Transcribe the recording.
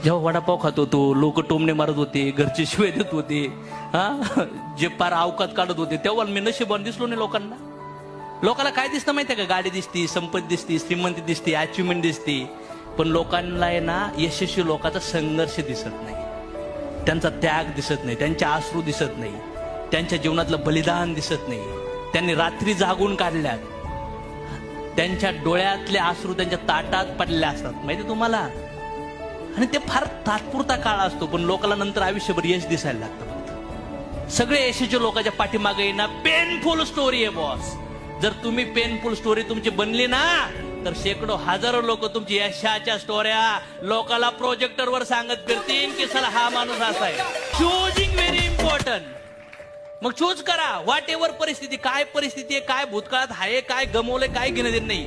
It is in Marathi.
जेव्हा वडापाव खात होतो, लोक टोमणे मारत होते, घरचे शिवे देत होते, हा जे पार अवकात काढत होते, तेव्हा मी नशिबान दिसलो नाही लोकांना. लोकांना काय दिसतं माहितीये का? गाडी दिसती, संपत्ती दिसती, श्रीमंती दिसती, अचिव्हमेंट दिसती. पण लोकांना आहे ना, यशस्वी लोकांचा संघर्ष दिसत नाही, त्यांचा त्याग दिसत नाही, त्यांचे अश्रू दिसत नाही, त्यांच्या जीवनातलं बलिदान दिसत नाही. त्यांनी रात्री जागून काढल्यात, त्यांच्या डोळ्यातले अश्रू त्यांच्या ताटात पडले असतात, माहिती तुम्हाला. आणि ते फार तात्पुरता काळ असतो, पण लोकांना नंतर आयुष्यभर यश दिसायला लागतं. फक्त सगळे यशाच्या लोकांच्या पाठीमागे ना पेनफुल स्टोरी आहे बॉस. जर तुम्ही पेनफुल स्टोरी तुमची बनली ना, तर शेकडो हजारो लोक तुमची यशाच्या स्टोऱ्या लोकांना प्रोजेक्टरवर सांगत फिरतील की चला हा माणूस असा आहे. Choosing very important. मग चूज करा. व्हॉट एव्हर परिस्थिती, काय परिस्थिती आहे, काय भूतकाळात आहे, काय गमवलंय, काय घेणं देणं नाही.